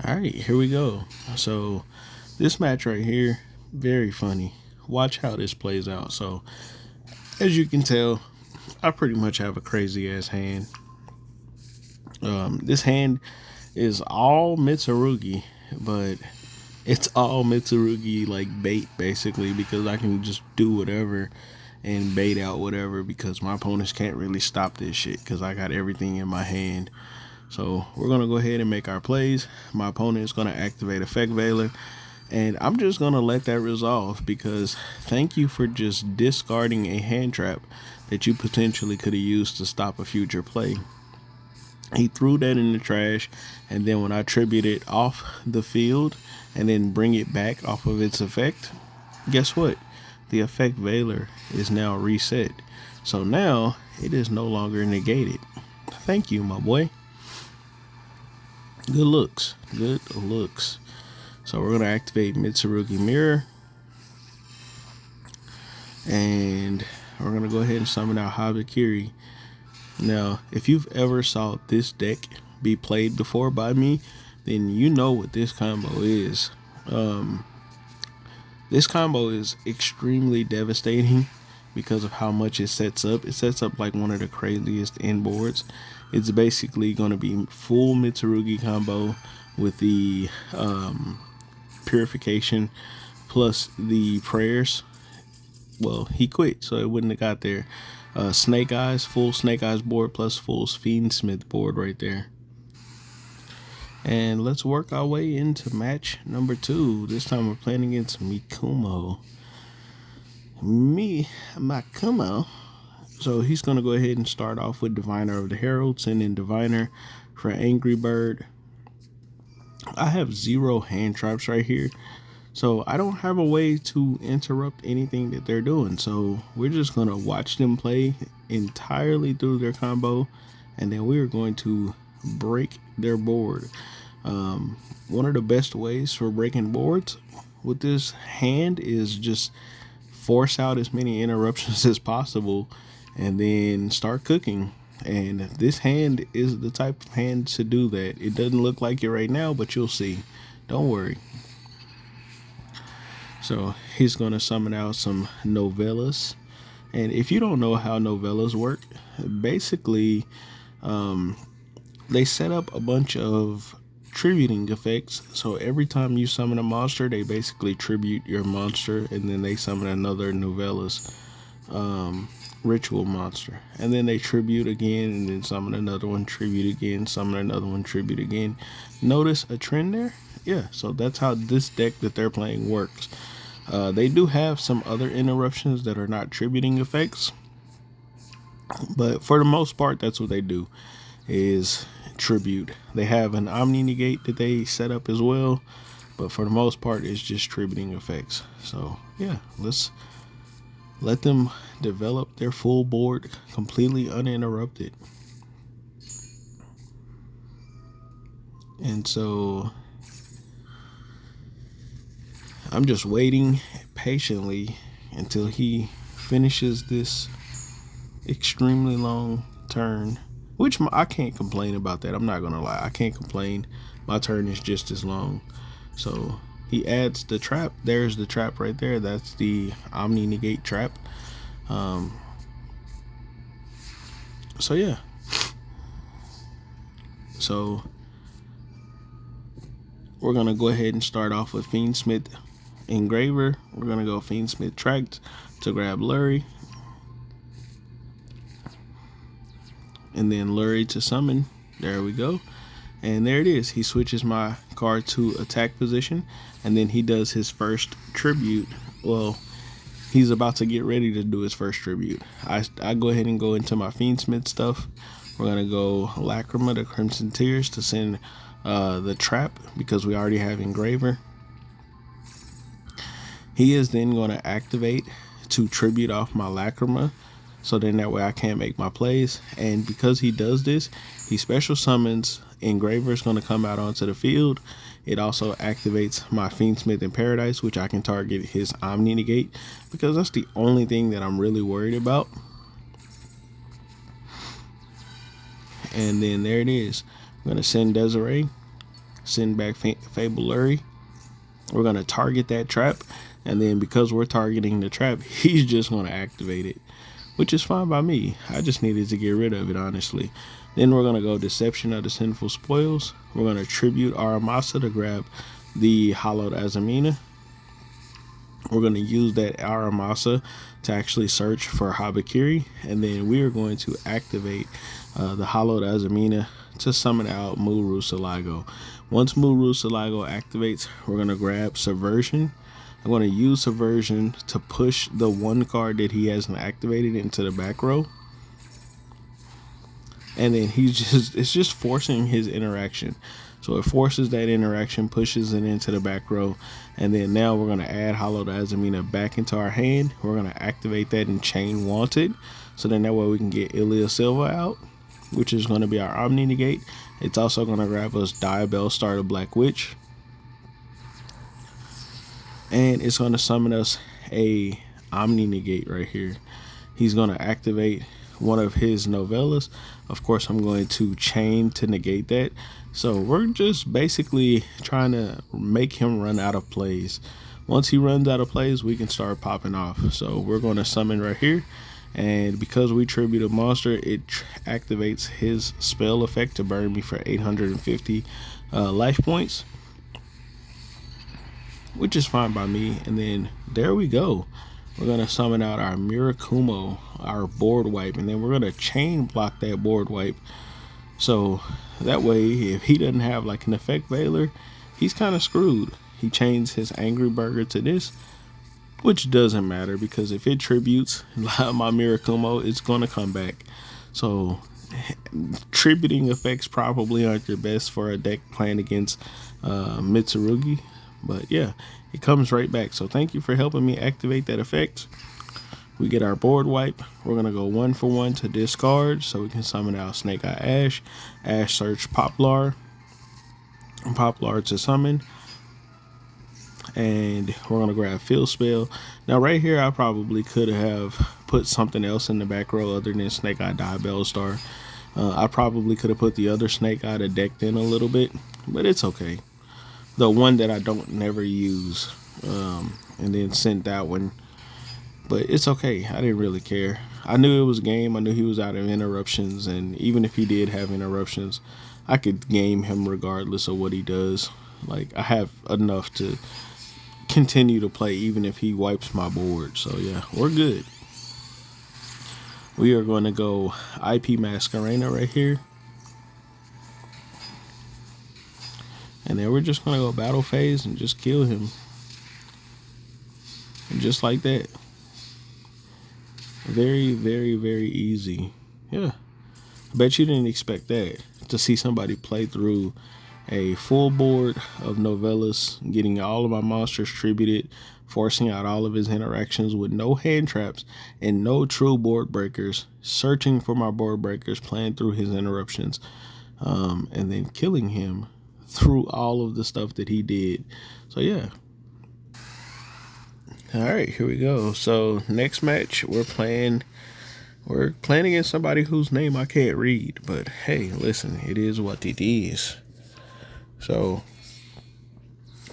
All right, here we go. So this match right here, very funny. Watch how this plays out. So as you can tell, I pretty much have a crazy ass hand. This hand is all Mitsurugi, but it's all Mitsurugi like bait basically because I can just do whatever and bait out whatever because my opponents can't really stop this shit because I got everything in my hand. So we're gonna go ahead and make our plays. My opponent is gonna activate Effect Veiler, and I'm just gonna let that resolve because thank you for just discarding a hand trap that you potentially could have used to stop a future play. He threw that in the trash, and then when I tribute it off the field and then bring it back off of its effect, guess what? The Effect Veiler is now reset. So now it is no longer negated. Thank you, my boy. Good looks. Good looks. So we're going to activate Mitsurugi Mirror. And we're going to go ahead and summon out Habakiri. Now, if you've ever saw this deck be played before by me, then you know what this combo is. This combo is extremely devastating because of how much it sets up. It sets up like one of the craziest end boards. It's basically going to be full Mitsurugi combo with the purification plus the prayers. Well, he quit, so it wouldn't have got there. Snake Eyes, full Snake Eyes board plus full Fiendsmith board right there. And let's work our way into match number 2. This time we're playing against Mikumo. Mikumo. So he's going to go ahead and start off with Diviner of the Herald, send in Diviner for Angry Bird. I have 0 hand traps right here, so I don't have a way to interrupt anything that they're doing. So we're just going to watch them play entirely through their combo, and then we're going to break their board. One of the best ways for breaking boards with this hand is just force out as many interruptions as possible and then start cooking. And this hand is the type of hand to do that. It doesn't look like it right now, but you'll see. Don't worry. So he's going to summon out some novellas. And if you don't know how novellas work, basically they set up a bunch of tributing effects. So every time you summon a monster, they basically tribute your monster, and then they summon another novellas ritual monster, and then they tribute again, and then summon another one, tribute again, summon another one, tribute again. Notice a trend there? Yeah, so that's how this deck that they're playing works. They do have some other interruptions that are not tributing effects, but for the most part, that's what they do, is tribute. They have an Omni Negate that they set up as well, but for the most part, it's just tributing effects. So yeah, let's let them develop their full board completely uninterrupted. And so I'm just waiting patiently until he finishes this extremely long turn, which I can't complain about that. I'm not going to lie. I can't complain. My turn is just as long. So he adds the trap. There's the trap right there. That's the Omni Negate trap. So yeah. So we're going to go ahead and start off with Fiendsmith Engraver. We're going to go Fiendsmith Tract to grab Lurie. And then Lurie to summon. There we go. And there it is. He switches my card to attack position, and then he does his first tribute. Well, he's about to get ready to do his first tribute. I go ahead and go into my Fiendsmith stuff. We're going to go Lacrima to Crimson Tears to send the trap because we already have Engraver. He is then going to activate to tribute off my Lacrima, so then that way I can't make my plays. And because he does this, he special summons Engraver is going to come out onto the field. It also activates my Fiendsmith in Paradise, which I can target his Omni Negate because that's the only thing that I'm really worried about. And then there it is. I'm going to send Desiree. send back Fabulary. We're going to target that trap, and then because we're targeting the trap, he's just going to activate it, which is fine by me. I just needed to get rid of it, honestly. Then we're going to go Deception of the Sinful Spoils. We're going to tribute Aramasa to grab the Hallowed Azamina. We're going to use that Aramasa to actually search for Habakiri, and then we are going to activate the Hallowed Azamina to summon out Muru Salago. Once Muru Salago activates, we're going to grab Subversion. I'm going to use Subversion to push the one card that he hasn't activated into the back row. And then it's just forcing his interaction. So it forces that interaction, pushes it into the back row. And then now we're going to add Hallowed Azamina back into our hand. We're going to activate that and chain Wanted. So then that way we can get Ilia Silva out, which is going to be our Omni Negate. It's also going to grab us Diabell Star the Black Witch. And it's going to summon us a Omni Negate right here. He's going to activate one of his novellas. Of course, I'm going to chain to negate that. So we're just basically trying to make him run out of plays. Once he runs out of plays, we can start popping off. So we're going to summon right here. And because we tribute a monster, it activates his spell effect to burn me for 850 life points, which is fine by me. And then there we go. We're going to summon out our Mirakumo, our board wipe, and then we're going to chain block that board wipe. So that way, if he doesn't have like an effect veiler, he's kind of screwed. He chains his Angry Burger to this, which doesn't matter because if it tributes my Mirakumo, it's going to come back. So tributing effects probably aren't your best for a deck playing against Mitsurugi. But yeah, it comes right back. So thank you for helping me activate that effect. We get our board wipe. We're going to go 1 for 1 to discard so we can summon out Snake Eye Ash. Ash search Poplar. Poplar to summon. And we're going to grab Field Spell. Now right here, I probably could have put something else in the back row other than Snake Eye Diabell Star. I probably could have put the other Snake Eye that decked in a little bit, but it's okay. The one that I don't never use, and then sent that one, but it's okay. I didn't really care. I knew it was game. I knew he was out of interruptions, and even if he did have interruptions, I could game him regardless of what he does. Like, I have enough to continue to play even if he wipes my board. So yeah, we're good. We are going to go IP Masquerena right here. And then we're just going to go battle phase and just kill him. And just like that. Very, very, very easy. Yeah. I bet you didn't expect that. To see somebody play through a full board of novellas, getting all of my monsters tributed, forcing out all of his interactions with no hand traps and no true board breakers, searching for my board breakers, playing through his interruptions, and then killing him through all of the stuff that he did. So yeah. All right, here we go. So next match we're playing against somebody whose name I can't read, but hey, listen, it is what it is. So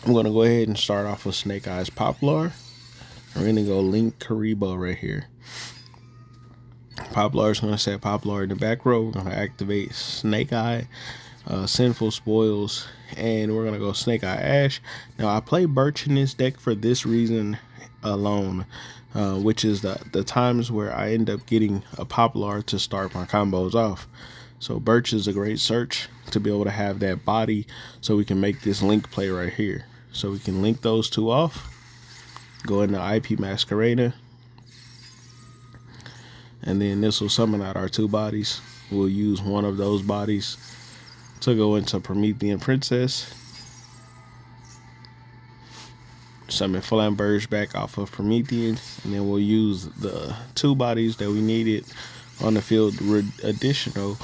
I'm gonna go ahead and start off with Snake Eyes Poplar. We're gonna go Link Karibo right here. Poplar is gonna set Poplar in the back row. We're gonna activate Snake Eye, Sinful Spoils, and we're gonna go Snake Eye Ash. Now I play Birch in this deck for this reason alone, which is the times where I end up getting a Poplar to start my combos off. So Birch is a great search to be able to have that body so we can make this link play right here. So we can link those two off, go into IP Masquerena, and then this will summon out our two bodies. We'll use one of those bodies to go into Promethean Princess, summon Flamberge back off of Promethean, and then we'll use the two bodies that we needed on the field additional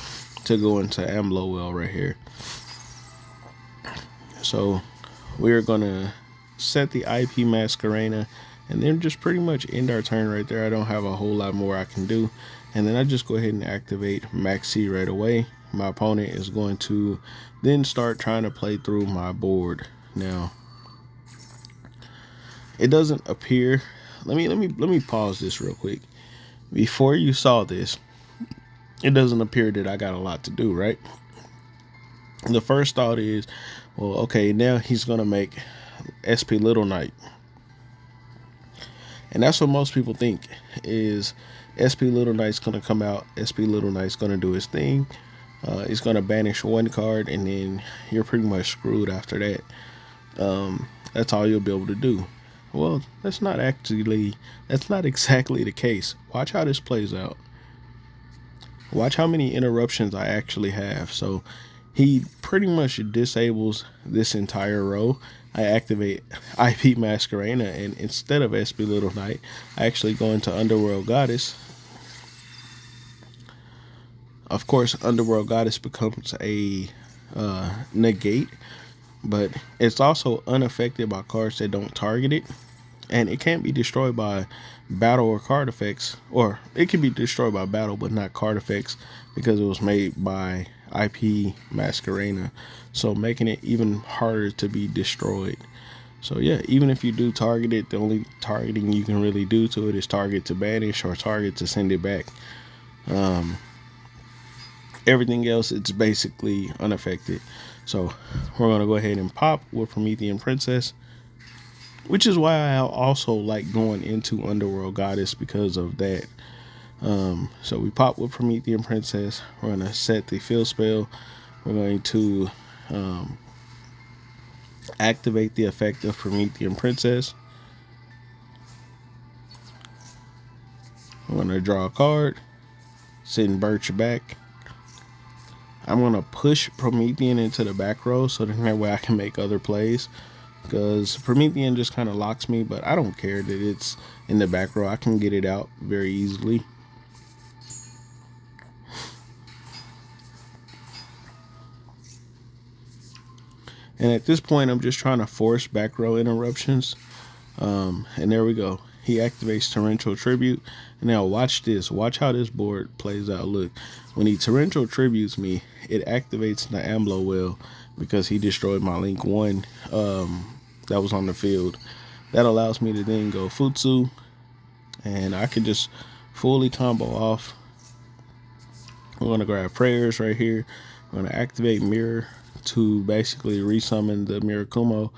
to go into Amblowell right here. So we're gonna set the IP Masquerena and then just pretty much end our turn right there. I don't have a whole lot more I can do. And then I just go ahead and activate Maxi right away. my opponent is going to then start trying to play through my board. Now, it doesn't appear. Let me pause this real quick. Before you saw this, it doesn't appear that I got a lot to do, right? The first thought is, well, okay, now he's gonna make SP Little Knight. And that's what most people think is SP Little Knight's going to come out. SP Little Knight's going to do his thing. He's going to banish one card, and then you're pretty much screwed after that. That's all you'll be able to do. Well, that's not exactly the case. Watch how this plays out. Watch how many interruptions I actually have. So he pretty much disables this entire row. I activate IP Masquerena, and instead of SP Little Knight, I actually go into Underworld Goddess. Of course, Underworld Goddess becomes a negate, but it's also unaffected by cards that don't target it, and it can't be destroyed by battle or card effects, or it can be destroyed by battle but not card effects because it was made by IP Masquerena, so making it even harder to be destroyed. So yeah, even if you do target it, the only targeting you can really do to it is target to banish or target to send it back. Everything else, it's basically unaffected. So we're gonna go ahead and pop with Promethean Princess, which is why I also like going into Underworld Goddess because of that. So we pop with Promethean Princess. We're going to set the field spell. We're going to activate the effect of Promethean Princess. We're going to draw a card. Send Birch back. I'm going to push Promethean into the back row so that way I can make other plays. Because Promethean just kind of locks me, but I don't care that it's in the back row. I can get it out very easily. And at this point, I'm just trying to force back row interruptions. And there we go. He activates Torrential Tribute. And now watch this. Watch how this board plays out. Look, when he Torrential Tributes me, it activates the Amblo Well because he destroyed my Link 1 that was on the field. That allows me to then go Futsu. And I can just fully combo off. We're going to grab Prayers right here. We're going to activate Mirror to basically resummon the Mirakumo,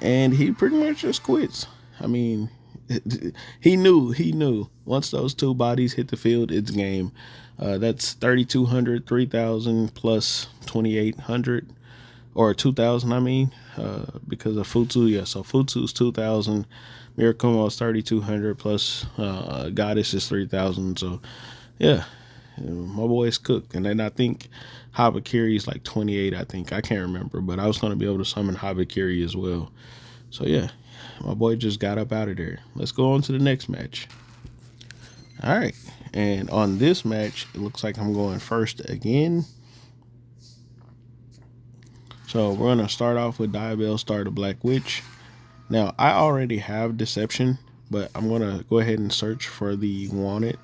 and he pretty much just quits. I mean, he knew once those two bodies hit the field, it's game. That's 3,200, 3,000 plus 2,800 or 2,000. I mean, because of Futsu. Yeah, so Futsu's 2,000, Mirakumo is 3,200 plus Goddess is 3,000. So yeah. My boy's cooked, and then I think Habakiri is like 28. I can't remember, but I was going to be able to summon Habakiri as well. So yeah, my boy just got up out of there. Let's go on to the next match. All right, and on this match, it looks like I'm going first again. So we're going to start off with Diabell Star the Black Witch. Now, I already have Deception, but I'm going to go ahead and search for the Wanted.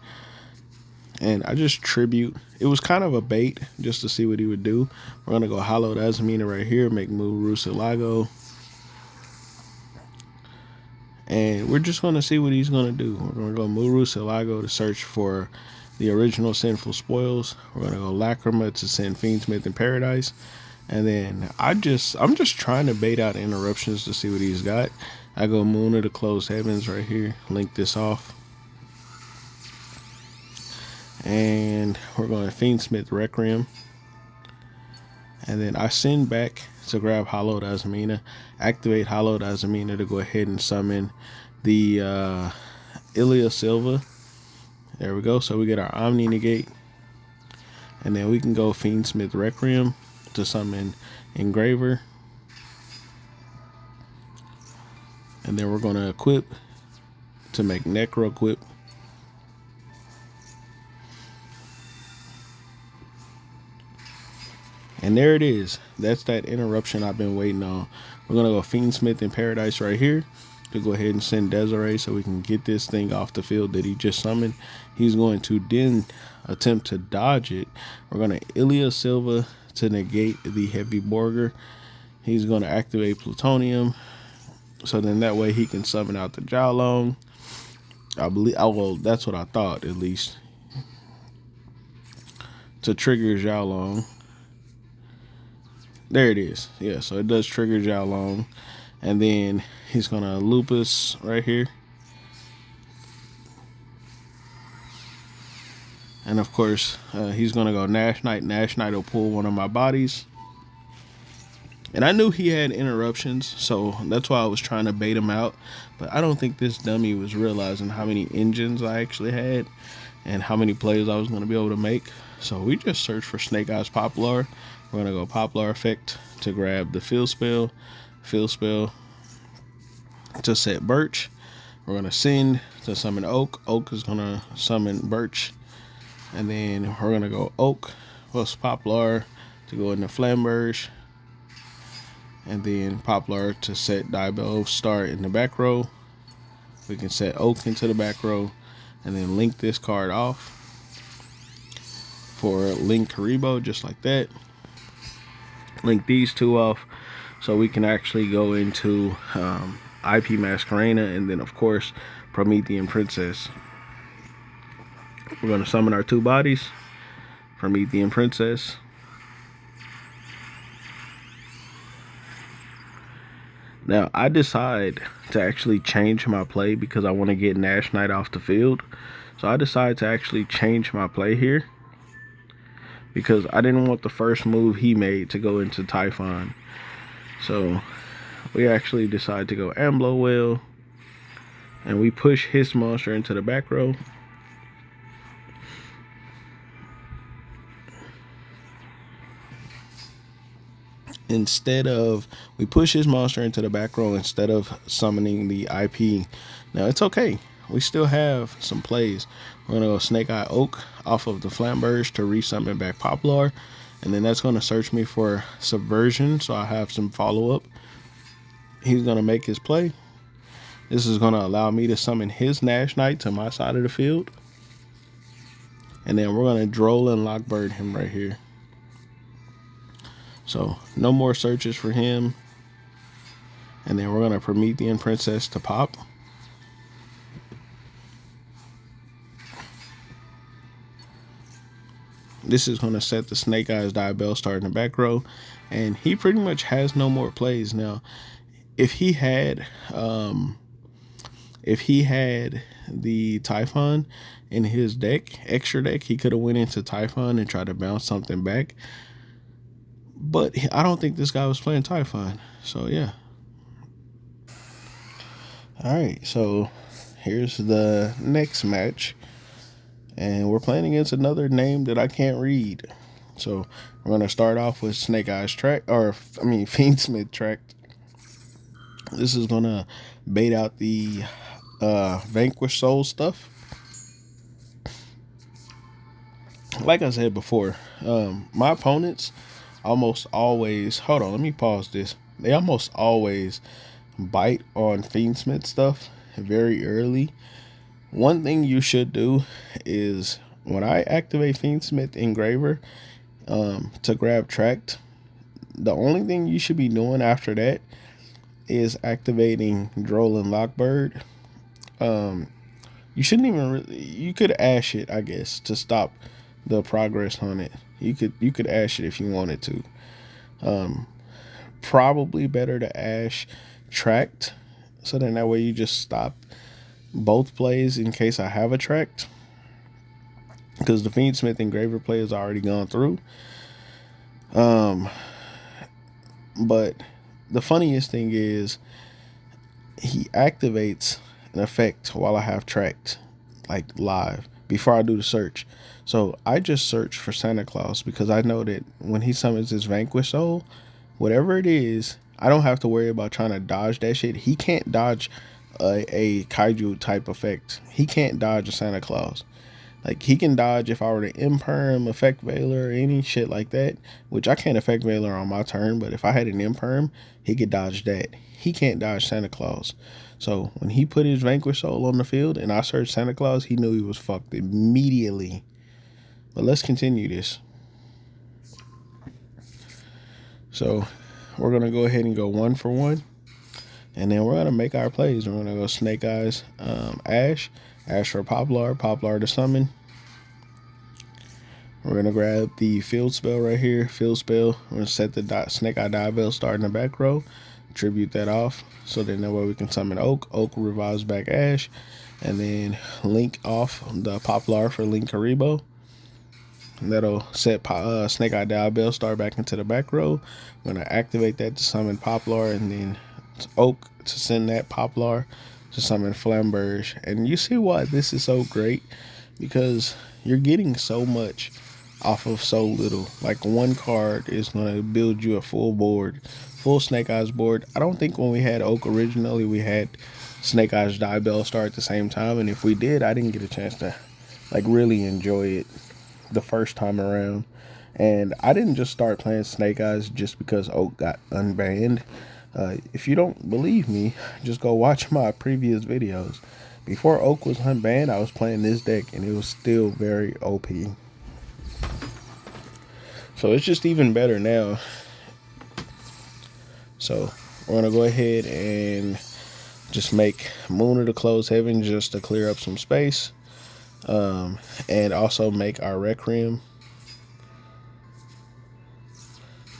And I just tribute. It was kind of a bait just to see what he would do. We're going to go Hallowed Azamina right here. Make Muru Silago. And we're just going to see what he's going to do. We're going to go Muru Silago to search for the original Sinful Spoils. We're going to go Lacrima to send Fiendsmith in Paradise. And then I'm just trying to bait out interruptions to see what he's got. I go Moon of the Closed Heavens right here. Link this off. And we're going to Fiendsmith Requiem. And then I send back to grab Hallowed Azamina. Activate Hallowed Azamina to go ahead and summon the Ilia Silva. There we go. So we get our Omni Negate. And then we can go Fiendsmith Requiem to summon Engraver. And then we're going to equip to make Necro Equip. And there it is. That's that interruption I've been waiting on. We're going to go Fiendsmith in Paradise right here. to go ahead and send Desiree so we can get this thing off the field that he just summoned. He's going to then attempt to dodge it. We're going to Ilya Silva to negate the Heavy Borger. He's going to activate Plutonium. So then that way he can summon out the Jialong. I believe, well, that's what I thought at least. To trigger Jialong. There it is. Yeah, so it does trigger Jialong. And then he's going to Lupus right here. And of course, he's going to go Nash Knight. Nash Knight will pull one of my bodies. And I knew he had interruptions, so that's why I was trying to bait him out. But I don't think this dummy was realizing how many engines I actually had and how many plays I was going to be able to make. So we just searched for Snake Eyes Poplar. We're going to go Poplar Effect to grab the Field Spell to set Birch. We're going to send to summon Oak. Oak is going to summon Birch. And then we're going to go Oak plus Poplar to go into Flamberge. And then Poplar to set Diablo Start in the back row. We can set Oak into the back row. And then link this card off for Link Karibo, just like that. Link these two off so we can actually go into IP Masquerena and then, of course, Promethean Princess. We're going to summon our two bodies, Promethean Princess. Now, I decide to actually change my play because I want to get Nash Knight off the field. So I decided to actually change my play here because I didn't want the first move he made to go into Typhon. So we actually decided to go Amblo Whale, and we push his monster into the back row. We push his monster into the back row instead of summoning the IP. Now it's okay. We still have some plays. We're going to go Snake Eye Oak off of the Flamberge to resummon back Poplar. And then that's going to search me for Subversion, so I have some follow-up. He's going to make his play. This is going to allow me to summon his Nash Knight to my side of the field. And then we're going to Droll and Lockbird him right here. So no more searches for him. And then we're going to Promethean Princess to pop. This is going to set the Snake Eyes Diabell Star in the back row. And he pretty much has no more plays. Now, if he had the Typhon in his deck, extra deck, he could have went into Typhon and tried to bounce something back. But I don't think this guy was playing Typhon. So, yeah. Alright, so here's the next match. And we're playing against another name that I can't read. So we're going to start off with Snake Eyes Fiendsmith Tract. This is going to bait out the Vanquish Soul stuff. Like I said before, my opponents almost always, hold on, let me pause this. They almost always bite on Fiendsmith stuff very early. One thing you should do is when I activate Fiendsmith Engraver to grab Tract, the only thing you should be doing after that is activating Droll and Lockbird. You shouldn't even you could Ash it, I guess, to stop the progress on it. You could Ash it if you wanted to. Probably better to Ash Tract, so then that way you just stop both plays in case I have a Tract, because the Fiendsmith Engraver play has already gone through. But the funniest thing is he activates an effect while I have Tract, like live, before I do the search. So I just search for Santa Claus because I know that when he summons his Vanquish Soul, whatever it is, I don't have to worry about trying to dodge that shit. He can't dodge a Kaiju type effect. He can't dodge a Santa Claus. Like, he can dodge if I were to imperm, effect Veiler, or any shit like that, which I can't effect Veiler on my turn, but if I had an imperm, he could dodge that. He can't dodge Santa Claus. So when he put his Vanquish Soul on the field and I searched Santa Claus, he knew he was fucked immediately. But let's continue this. So we're going to go ahead and go 1 for 1. And then we're going to make our plays. We're going to go Snake Eyes, Ash for Poplar, Poplar to summon. We're going to grab the field spell right here, field spell. We're going to set the Snake Eye Diabell start in the back row, tribute that off, so then that way we can summon Oak. Oak revives back Ash, and then link off the Poplar for Link Karibo. That'll set Snake Eye Diabell start back into the back row. I'm going to activate that to summon Poplar, and then Oak to send that Poplar to summon Flamberge. And you see why this is so great, because you're getting so much off of so little. Like, one card is going to build you a full board, full Snake Eyes board. I don't think when we had Oak originally we had Snake Eyes Diabell start at the same time, and if we did, I didn't get a chance to like really enjoy it the first time around. And I didn't just start playing Snake Eyes just because Oak got unbanned. If you don't believe me, just go watch my previous videos. Before Oak was unbanned, I was playing this deck, and it was still very OP. So it's just even better now. So we're going to go ahead and just make Moon of the Closed Heaven just to clear up some space. And also make our Requiem.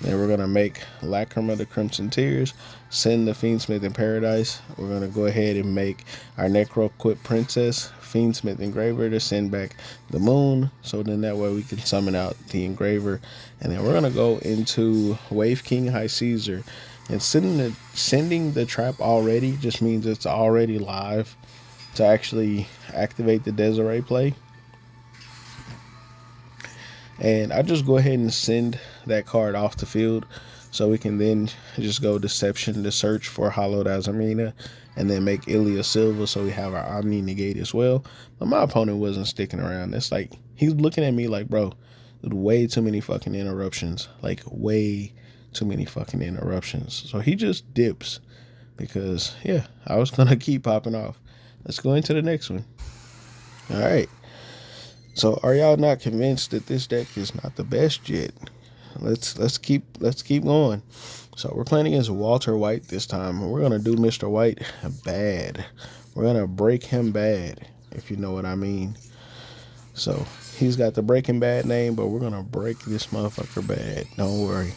Then we're going to make Lacrima the Crimson Tears, send the Fiendsmith in Paradise. We're going to go ahead and make our Necroquip Princess, Fiendsmith Engraver to send back the Moon. So then that way we can summon out the Engraver. And then we're going to go into Wave King High Caesar. And sending the trap already just means it's already live to actually activate the Desiree play. And I just go ahead and send that card off the field, so we can then just go Deception to search for Hollowed Azamina, and then make Ilya Silva so we have our Omni Negate as well. But my opponent wasn't sticking around. It's like, he's looking at me like, bro, way too many fucking interruptions. Like, way too many fucking interruptions. So he just dips because, yeah, I was going to keep popping off. Let's go into the next one. All right. So are y'all not convinced that this deck is not the best yet? Let's keep going. So we're playing against Walter White this time. We're gonna do Mr. White bad. We're gonna break him bad, if you know what I mean. So he's got the Breaking Bad name, but we're gonna break this motherfucker bad. Don't worry.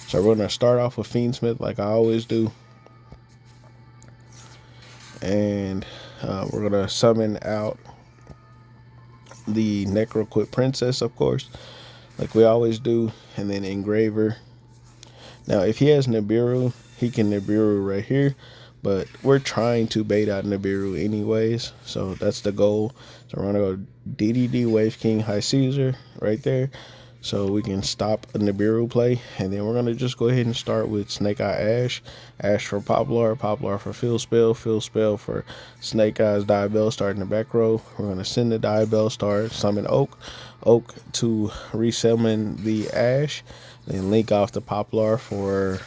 So we're gonna start off with Fiendsmith like I always do, and we're gonna summon out the Necroquip Princess, of course, like we always do, and then Engraver. Now, if he has Nibiru, he can Nibiru right here, but we're trying to bait out Nibiru anyways, so that's the goal. So we're gonna go DDD Wave King High Caesar right there, so we can stop a Nibiru play. And then we're gonna just go ahead and start with Snake Eye Ash, Ash for Poplar, Poplar for Field Spell for Snake Eyes Diabell start in the back row. We're gonna send the Diabell start, summon Oak to resummon the Ash, then link off the Poplar for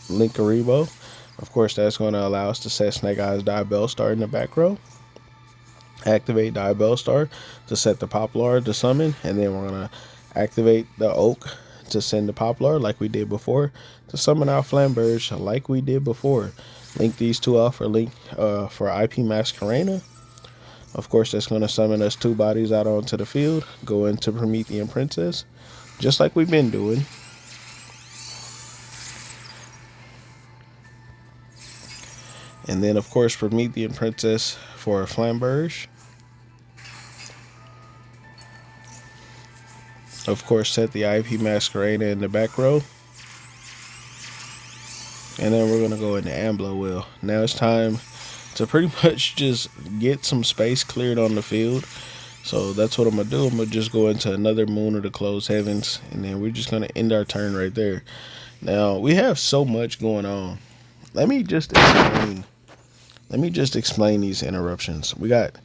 Link Karibo. Of course, that's going to allow us to set Snake Eyes Diabell start in the back row. Activate Diabell Star to set the Poplar to summon, and then we're going to activate the Oak to send the Poplar like we did before, to summon out Flamberge like we did before. Link these two off for IP Masquerena. Of course, that's going to summon us 2 bodies out onto the field, go into Promethean Princess, just like we've been doing. And then, of course, Promethean Princess for Flamberge. Of course, set the IP Masquerena in the back row. And then we're going to go into Ambler Will. Now it's time to pretty much just get some space cleared on the field. So that's what I'm going to do. I'm going to just go into another Moon of the Closed Heavens, and then we're just going to end our turn right there. Now, we have so much going on. Let me just explain these interruptions. We got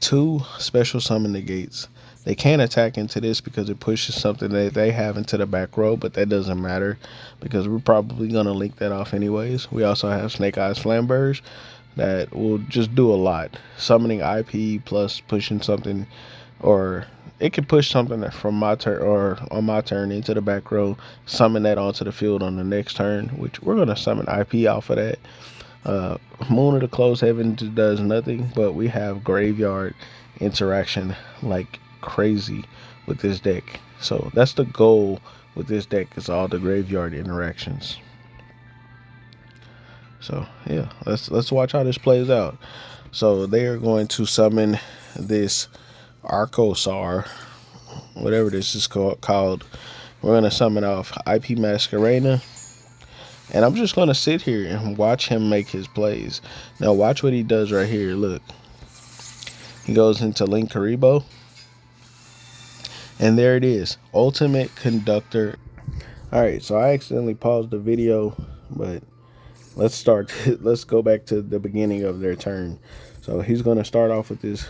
2 special summon negates. They can't attack into this because it pushes something that they have into the back row, but that doesn't matter because we're probably going to link that off anyways. We also have Snake Eyes Flamberge that will just do a lot. Summoning IP plus pushing something, or it could push something from my turn or on my turn into the back row, summon that onto the field on the next turn, which we're going to summon IP off of that. Moon of the Closed Heaven does nothing, but we have graveyard interaction like crazy with this deck. So that's the goal with this deck, is all the graveyard interactions. So yeah, let's watch how this plays out. So they are going to summon this Arcosar, whatever this is called. We're going to summon off IP Masquerena. And I'm just going to sit here and watch him make his plays. Now watch what he does right here. Look. He goes into Link Karibo. And there it is. Ultimate Conductor. Alright, so I accidentally paused the video, but let's start. Let's go back to the beginning of their turn. So he's going to start off with this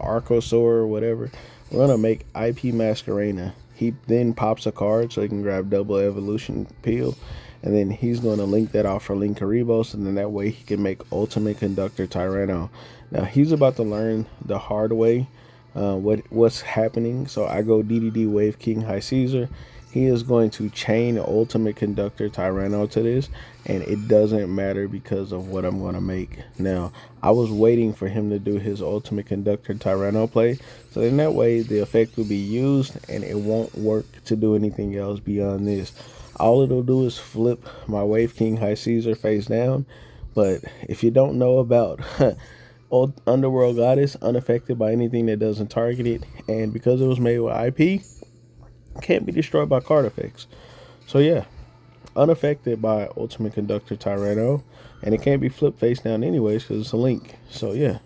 Arcosaur or whatever. We're going to make IP Masquerena. He then pops a card so he can grab double evolution peel. And then he's going to link that off for Link Karibos, and then that way he can make Ultimate Conductor Tyranno. Now he's about to learn the hard way what's happening. So I go DDD Wave King High Caesar. He is going to chain Ultimate Conductor Tyranno to this, and it doesn't matter because of what I'm going to make. Now, I was waiting for him to do his Ultimate Conductor Tyranno play, so in that way the effect will be used and it won't work to do anything else beyond this. All it'll do is flip my Wave King High Caesar face down. But if you don't know about Underworld Goddess, unaffected by anything that doesn't target it, and because it was made with IP, can't be destroyed by card effects. So yeah, unaffected by Ultimate Conductor Tyranno, and it can't be flipped face down anyways because it's a link. So yeah.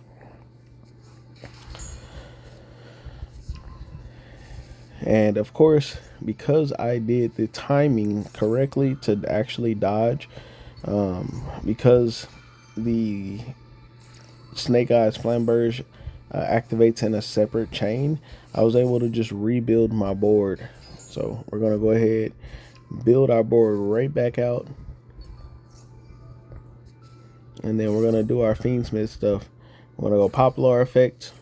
And of course, because I did the timing correctly to actually dodge, because the Snake Eyes Flamberge activates in a separate chain, I was able to just rebuild my board. So we're going to go ahead, build our board right back out. And then we're going to do our Fiendsmith stuff. We're going to go Poplar effect.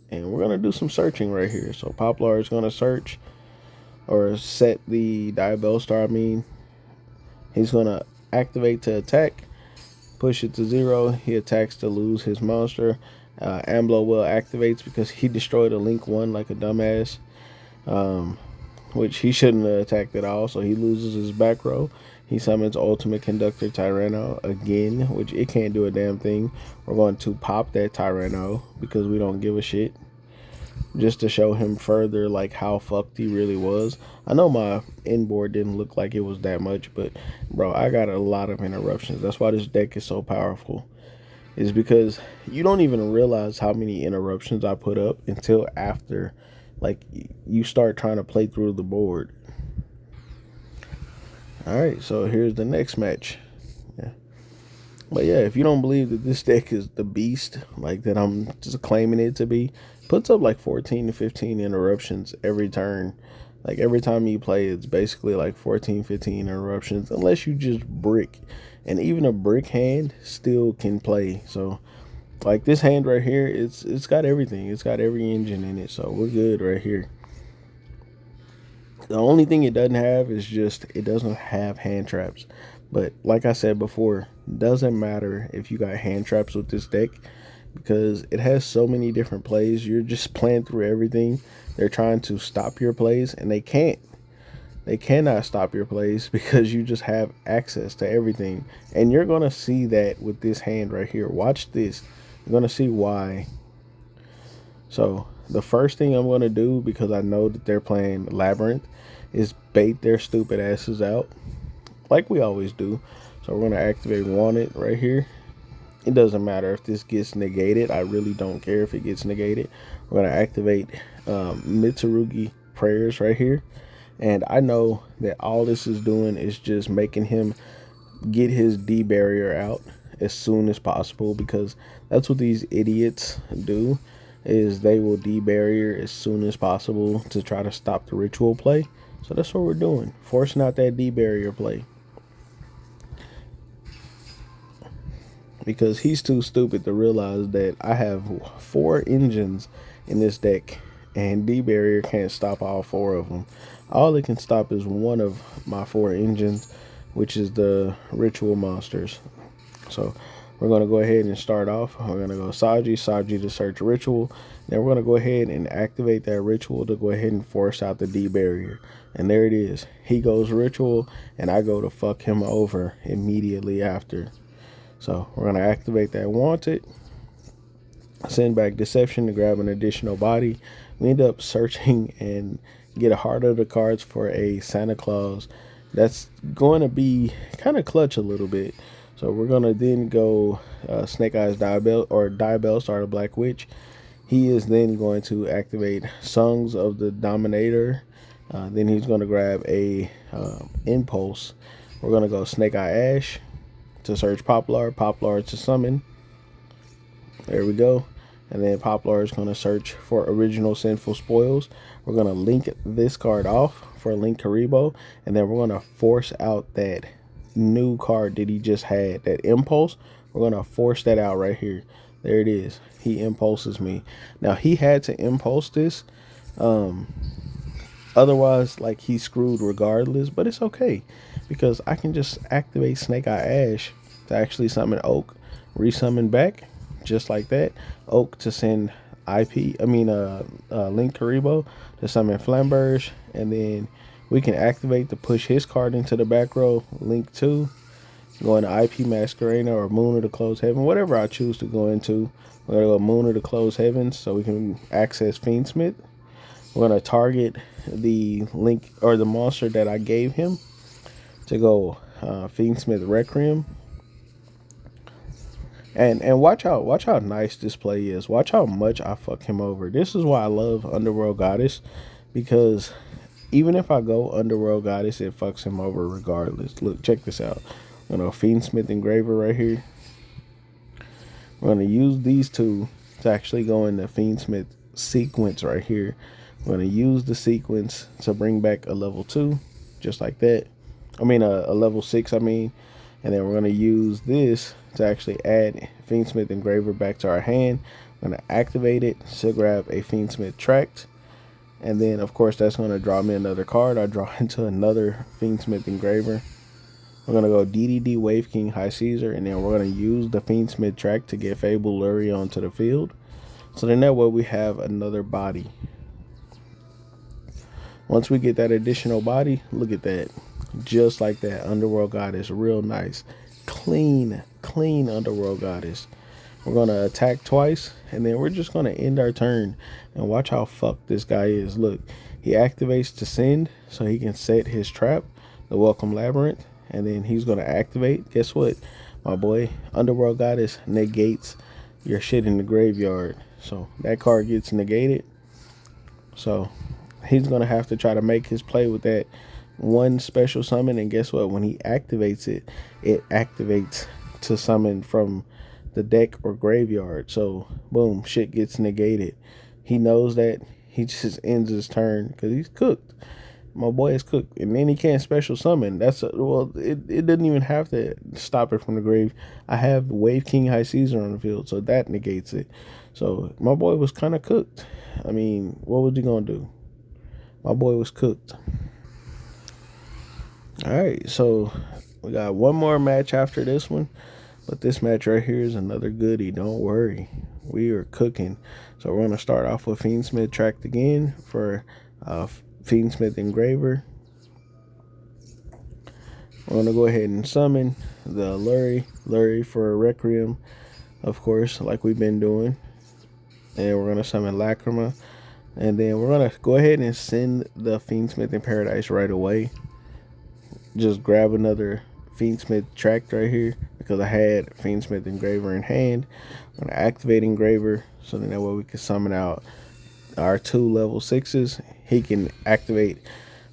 And we're going to do some searching right here. So Poplar is going to search, or set the Diabell Star, I mean. He's going to activate to attack. Push it to 0. He attacks to lose his monster. Amblo will activates because he destroyed a Link 1 like a dumbass. Which he shouldn't have attacked at all. So he loses his back row. He summons Ultimate Conductor Tyranno again, which it can't do a damn thing. We're going to pop that Tyranno because we don't give a shit. Just to show him further like how fucked he really was. I know my inboard didn't look like it was that much, but bro, I got a lot of interruptions. That's why this deck is so powerful. Is because you don't even realize how many interruptions I put up until after like you start trying to play through the board. Alright, so here's the next match. Yeah. But yeah, if you don't believe that this deck is the beast, like that I'm just claiming it to be, puts up like 14 to 15 interruptions every turn. Like every time you play, it's basically like 14, 15 interruptions, unless you just brick. And even a brick hand still can play. So like this hand right here, it's got everything. It's got every engine in it. So we're good right here. The only thing it doesn't have is just, it doesn't have hand traps. But like I said before, doesn't matter if you got hand traps with this deck, because it has so many different plays. You're just playing through everything. They're trying to stop your plays, and they can't. They cannot stop your plays because you just have access to everything. And you're going to see that with this hand right here. Watch this. You're going to see why. So the first thing I'm going to do, because I know that they're playing Labyrinth, is bait their stupid asses out like we always do. So we're going to activate Wanted right here. It doesn't matter if this gets negated. I really don't care if it gets negated. We're going to activate Mitsurugi Prayers right here. And I know that all this is doing is just making him get his D barrier out as soon as possible, because that's what these idiots do. is they will de-barrier as soon as possible to try to stop the ritual play. So that's what we're doing, forcing out that de-barrier play. Because he's too stupid to realize that I have 4 engines in this deck, and de-barrier can't stop all 4 of them. All it can stop is one of my 4 engines, which is the ritual monsters. So we're going to go ahead and start off. We're going to go Saji to search ritual. Then we're going to go ahead and activate that ritual to go ahead and force out the D-barrier. And there it is. He goes ritual, and I go to fuck him over immediately after. So we're going to activate that wanted. Send back deception to grab an additional body. We end up searching and get a heart of the cards for a Santa Claus. That's going to be kind of clutch a little bit. So we're going to then go Snake Eyes Diabell, Star the Black Witch. He is then going to activate Songs of the Dominator. Then he's going to grab a Impulse. We're going to go Snake Eye Ash to search Poplar to summon. There we go. And then Poplar is going to search for Original Sinful Spoils. We're going to link this card off for Link Karibo. And then we're going to force out that new card that he just had, that Impulse. We're going to force that out right here. There it is. He impulses me. Now, he had to impulse this. Otherwise, like, he's screwed regardless. But it's okay, because I can just activate Snake Eye Ash to actually summon Oak, resummon back, just like that. Oak to send Link Karibo to summon Flamberge, and then we can activate to push his card into the back row. Link 2, go into IP Masquerena or Moon of the Closed Heaven, whatever I choose to go into. We're going to go Moon of the Closed Heavens so we can access Fiendsmith. We're going to target the Link or the monster that I gave him to go Fiendsmith Requiem. And watch how nice this play is. Watch how much I fuck him over. This is why I love Underworld Goddess, because even if I go Underworld Goddess, it fucks him over regardless. Look, check this out. I'm going to Fiendsmith Engraver right here. We're going to use these two to actually go in the Fiendsmith sequence right here. We're going to use the sequence to bring back a level 2, just like that. A level 6, And then we're going to use this to actually add Fiendsmith Engraver back to our hand. I'm going to activate it to grab a Fiendsmith Tract. And then, of course, that's going to draw me another card. I draw into another Fiendsmith Engraver. We're going to go DDD Wave King High Caesar. And then we're going to use the Fiendsmith Tract to get Fable Lurie onto the field. So then that way we have another body. Once we get that additional body, look at that. Just like that. Underworld Goddess. Real nice. Clean Underworld Goddess. We're going to attack twice, and then we're just going to end our turn. And watch how fucked this guy is. Look, he activates to send so he can set his trap, the Welcome Labyrinth, and then he's going to activate. Guess what, my boy? Underworld Goddess negates your shit in the graveyard. So that card gets negated. So he's going to have to try to make his play with that one special summon, and guess what? When he activates it, it activates to summon from the deck or graveyard. So boom, shit gets negated. He knows that. He just ends his turn because he's cooked. My boy is cooked, and then he can't special summon. It doesn't even have to stop it from the grave. I have Wave King High Caesar on the field, so that negates it. So my boy was kind of cooked. What was he gonna do? My boy was cooked. Alright, so we got one more match after this one. But this match right here is another goodie. Don't worry. We are cooking. So we're going to start off with Fiendsmith Tract again for Fiendsmith Engraver. We're going to go ahead and summon the Lurie for Requiem, of course, like we've been doing. And we're going to summon Lacrima. And then we're going to go ahead and send the Fiendsmith in Paradise right away. Just grab another Fiendsmith Tract right here because I had Fiendsmith Engraver in hand. I'm going to activate Engraver so then that way we can summon out our 2 level 6s. He can activate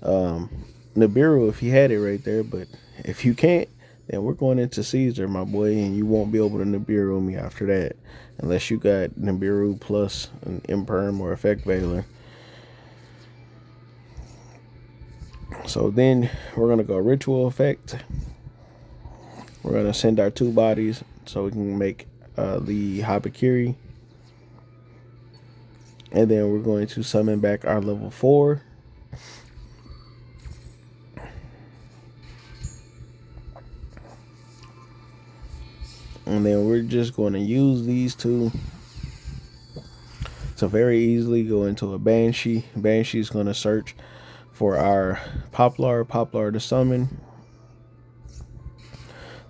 Nibiru if he had it right there, but if you can't, Then we're going into Caesar, my boy, and you won't be able to Nibiru me after that. Unless you got Nibiru plus an Imperm or Effect Veiler. So then we're going to go Ritual Effect. We're going to send our 2 bodies so we can make the Habakiri. And then we're going to summon back our level 4. And then we're just going to use these 2 to very easily go into a Banshee. Banshee is going to search for our Poplar to summon.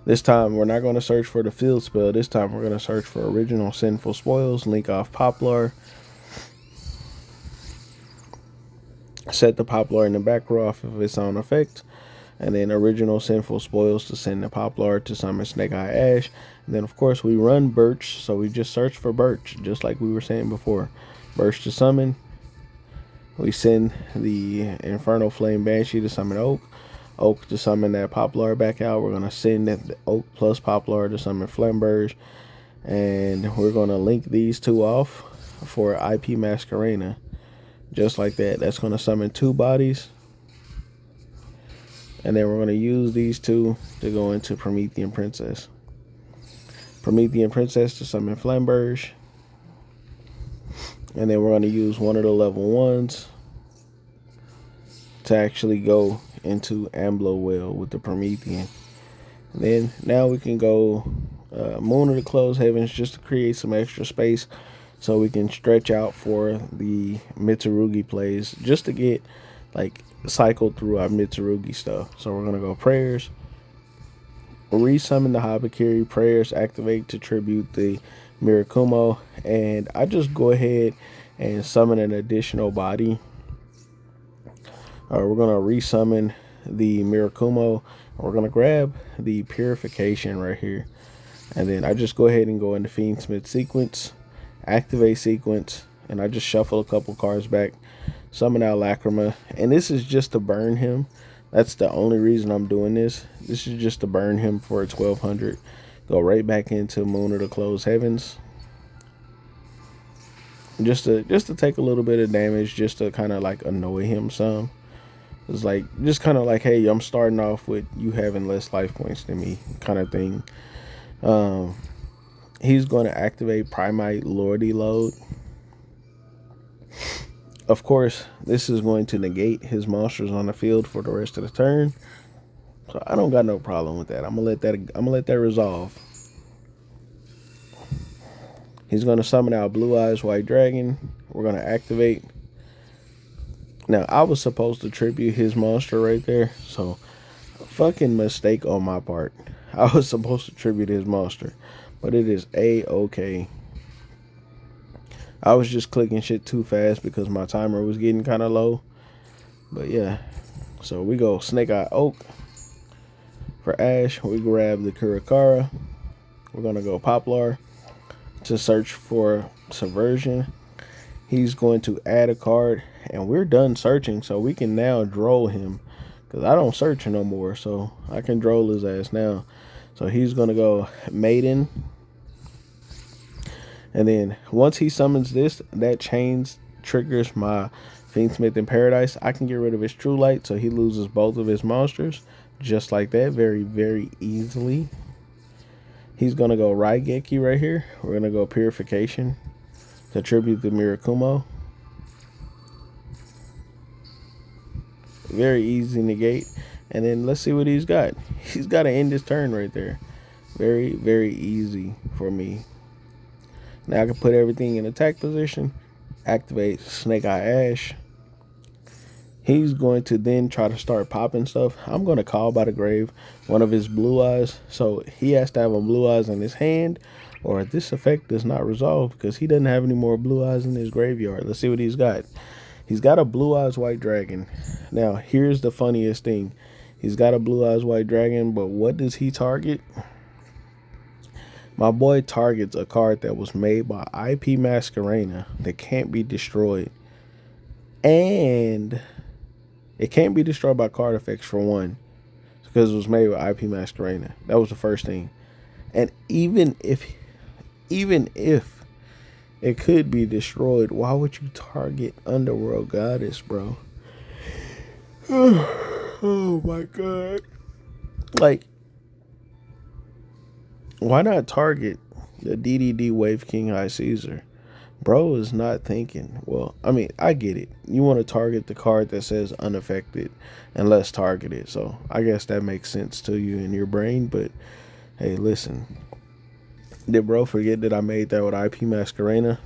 This time we're not going to search for the field spell. This time we're going to search for original Sinful Spoils, link off Poplar. Set the Poplar in the back row off of its own effect. And then original Sinful Spoils to send the Poplar to summon Snake Eye Ash. And then of course we run Birch, so we just search for Birch, just like we were saying before. Birch to summon. We send the Infernal Flame Banshee to summon Oak. Oak to summon that Poplar back out. We're going to send the Oak plus Poplar to summon Flamberge. And we're going to link these 2 off for IP Masquerena. Just like that. That's going to summon 2 bodies. And then we're going to use these 2 to go into Promethean Princess. Promethean Princess to summon Flamberge. And then we're going to use one of the level 1s to actually go into Amblo Well with the Promethean. And then now we can go Moon of the Closed Heavens just to create some extra space so we can stretch out for the Mitsurugi plays just to get like cycled through our Mitsurugi stuff. So we're going to go Prayers. Resummon the Habakiri. Prayers activate to tribute the Mirakumo. And I just go ahead and summon an additional body. We're going to resummon the Mirakumo. We're going to grab the Purification right here. And then I just go ahead and go into Fiendsmith sequence, activate sequence, and I just shuffle a couple cards back, summon out Lacrima. And this is just to burn him. That's the only reason I'm doing this. This is just to burn him for a 1200. Go right back into Moon of the Closed Heavens. Just to take a little bit of damage, just to kind of like annoy him some. It's like, just kind of like, hey, I'm starting off with you having less life points than me kind of thing. He's going to activate Primite Lordy Load. Of course, this is going to negate his monsters on the field for the rest of the turn. So I don't got no problem with that. I'm gonna let that resolve. He's gonna summon out Blue Eyes White Dragon. We're gonna activate. Now I was supposed to tribute his monster right there, so fucking mistake on my part. I was supposed to tribute his monster, but it is A-okay. I was just clicking shit too fast because my timer was getting kind of low. But yeah, so we go Snake Eye Oak. For Ash, we grab the Kurakara. We're going to go Poplar to search for Subversion. He's going to add a card, and we're done searching, so we can now droll him. Because I don't search no more, so I can droll his ass now. So he's going to go Maiden. And then once he summons this, that chains triggers my Fiendsmith in Paradise. I can get rid of his True Light, so he loses both of his monsters. Just like that, very, very easily. He's going to go Raigeki right here. We're going to go Purification to tribute the Mirakumo. Very easy negate. And then let's see what he's got. He's got to end his turn right there. Very, very easy for me. Now I can put everything in attack position. Activate Snake Eye Ash. He's going to then try to start popping stuff. I'm going to call by the grave one of his Blue Eyes. So he has to have a Blue Eyes in his hand, or this effect does not resolve because he doesn't have any more Blue Eyes in his graveyard. Let's see what he's got. He's got a Blue Eyes White Dragon. Now, here's the funniest thing. He's got a Blue Eyes White Dragon, but what does he target? My boy targets a card that was made by IP Masquerena that can't be destroyed. And it can't be destroyed by card effects for one. because it was made with IP Masquerena. That was the first thing. And even if it could be destroyed, why would you target Underworld Goddess, bro? Oh my god. Like, why not target the DDD Wave King High Caesar? Bro is not thinking. Well, I mean, I get it. You want to target the card that says unaffected and less targeted. So I guess that makes sense to you in your brain. But hey, listen. Did bro forget that I made that with IP Masquerena?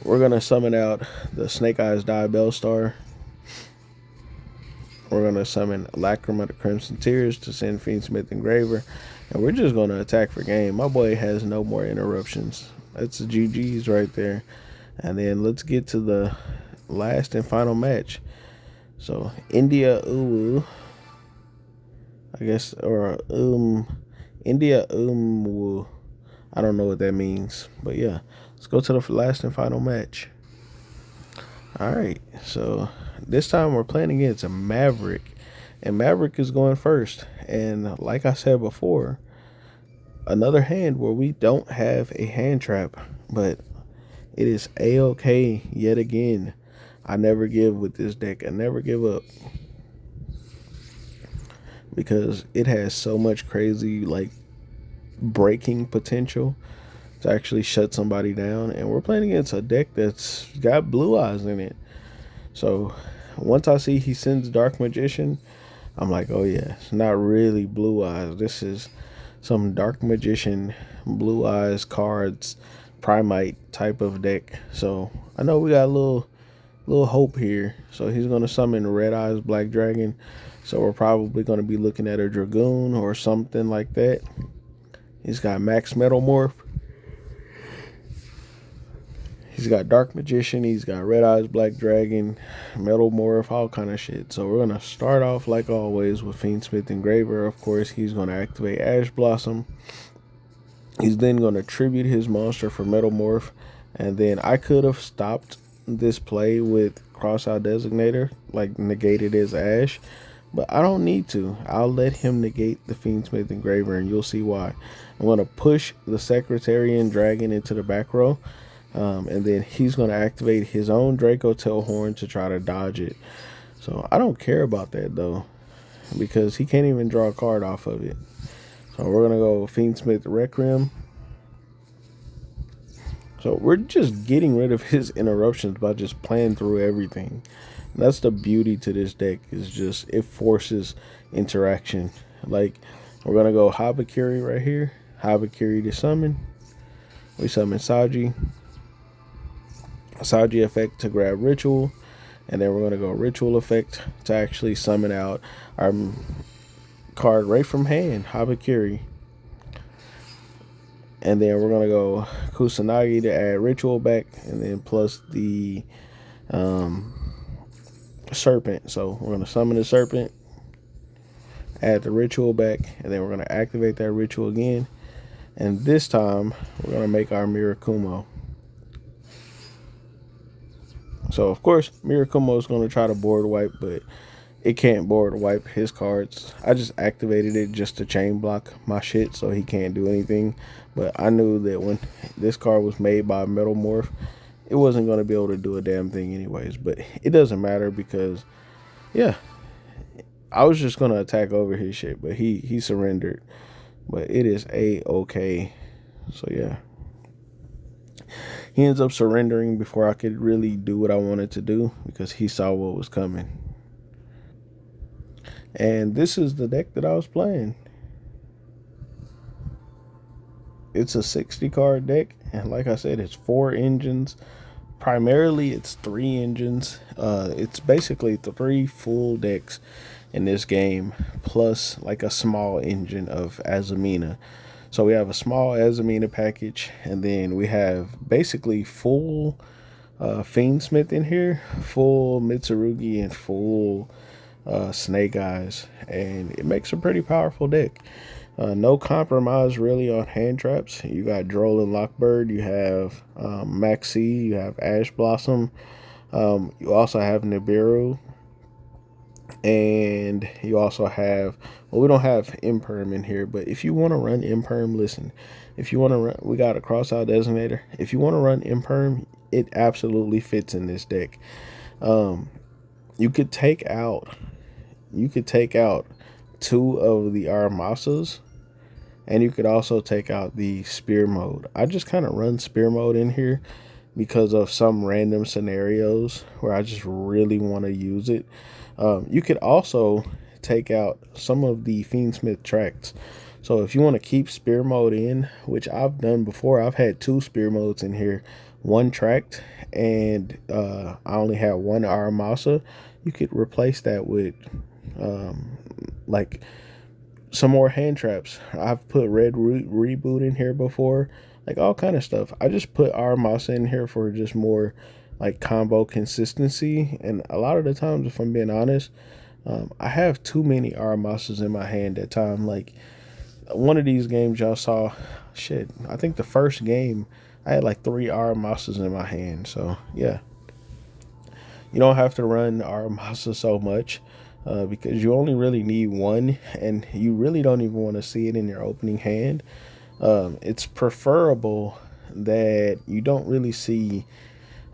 We're going to summon out the Snake Eyes Diabell Star. We're going to summon Lacrima the Crimson Tears to send Fiendsmith Engraver. And we're just going to attack for game. My boy has no more interruptions. That's the GG's right there. And then let's get to the last and final match. So, India Uwu. I guess, or India Uwu. I don't know what that means. But yeah, let's go to the last and final match. Alright, so this time we're playing against a Maverick. And Maverick is going first. And like I said before, another hand where we don't have a hand trap, but it is a-okay yet again. I never give with this deck. I never give up, because it has so much crazy like breaking potential to actually shut somebody down. And we're playing against a deck that's got Blue Eyes in it. So once I see he sends Dark Magician, I'm like, oh yeah, it's not really Blue Eyes. This is some Dark Magician, Blue Eyes cards, Primite type of deck. So I know we got a little hope here. So he's going to summon Red Eyes Black Dragon. So we're probably going to be looking at a Dragoon or something like that. He's got Max Metal Morph. He's got Dark Magician. He's got Red Eyes Black Dragon, Metal Morph, all kind of shit. So we're going to start off like always with Fiendsmith Engraver. Of course, he's going to activate Ash Blossom. He's then going to tribute his monster for Metal Morph. And then I could have stopped this play with Crossout Designator, like negated his Ash. But I don't need to. I'll let him negate the Fiendsmith Engraver, and you'll see why. I'm going to push the Secretarian Dragon into the back row. And then he's going to activate his own Draco Tailhorn to try to dodge it. So I don't care about that, though, because he can't even draw a card off of it. So we're going to go Fiendsmith Requiem. So we're just getting rid of his interruptions by just playing through everything. And that's the beauty to this deck, is just it forces interaction. Like, we're going to go Habakiri right here. Habakiri to summon. We summon Saji. Saji effect to grab Ritual. And then we're going to go Ritual effect to actually summon out our card right from hand, Habakiri. And then we're going to go Kusanagi to add Ritual back, and then plus the Serpent. So we're going to summon the Serpent, add the Ritual back, and then we're going to activate that Ritual again. And this time, we're going to make our Mirakumo. So, of course, Mirakumo is going to try to board wipe, but it can't board wipe his cards. I just activated it just to chain block my shit so he can't do anything. But I knew that when this card was made by Metal Morph, it wasn't going to be able to do a damn thing anyways. But it doesn't matter because, yeah, I was just going to attack over his shit, but he surrendered. But it is a-okay. So, yeah. He ends up surrendering before I could really do what I wanted to do because he saw what was coming. And this is the deck that I was playing. It's a 60 card deck, and like I said, it's 4 engines. Primarily, it's 3 engines. It's basically 3 full decks in this game, plus like a small engine of Azumina. So we have a small Azumina package, and then we have basically full Fiendsmith in here, full Mitsurugi, and full Snake Eyes, and it makes a pretty powerful deck. No compromise really on hand traps. You got Droll and Lockbird, you have Maxi, you have Ash Blossom, you also have Nibiru, And you also have, well, we don't have imperm in here, but if you want to run imperm, listen, if you want to run, we got a crossout designator. If you want to run imperm, it absolutely fits in this deck. um you could take out two of the Armasas, and you could also take out the spear mode. I just kind of run spear mode in here because of some random scenarios where I just really want to use it. You could also take out some of the Fiendsmith tracks. So if you want to keep spear mode in, which I've done before, I've had two spear modes in here, one tracked, and I only had one Aramasa. You could replace that with like some more hand traps. I've put Red Reboot in here before, like all kind of stuff. I just put Aramasa in here for just more like combo consistency. And a lot of the times, if I'm being honest, I have too many Aramasas in my hand at time. Like one of these games y'all saw, shit, I think the first game I had like three Aramasas in my hand. So yeah, you don't have to run Aramasa so much. Because you only really need one, and you really don't even want to see it in your opening hand. It's preferable that you don't really see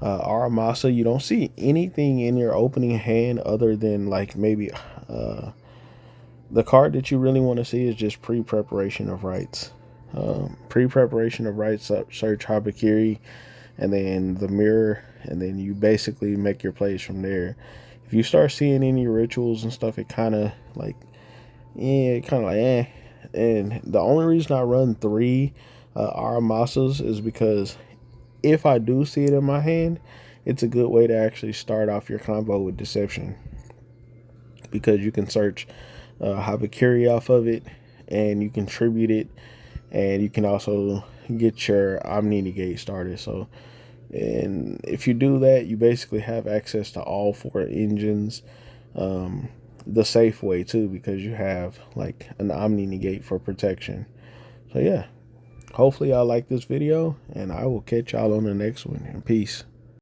Aramasa. You don't see anything in your opening hand other than like maybe the card that you really want to see is just pre-preparation of rights. Pre-preparation of rights, search Habakiri, and then the mirror, and then you basically make your plays from there. If you start seeing any rituals and stuff, it kind of like, yeah, kind of like, eh. And the only reason I run three Aramasas is because if I do see it in my hand, it's a good way to actually start off your combo with Deception, because you can search Habakiri off of it, and you can tribute it, and you can also get your Omni Negate started. So, and if you do that, you basically have access to all four engines the safe way too, because you have like an Omni Negate for protection. So yeah, hopefully y'all like this video, and I will catch y'all on the next one. And peace.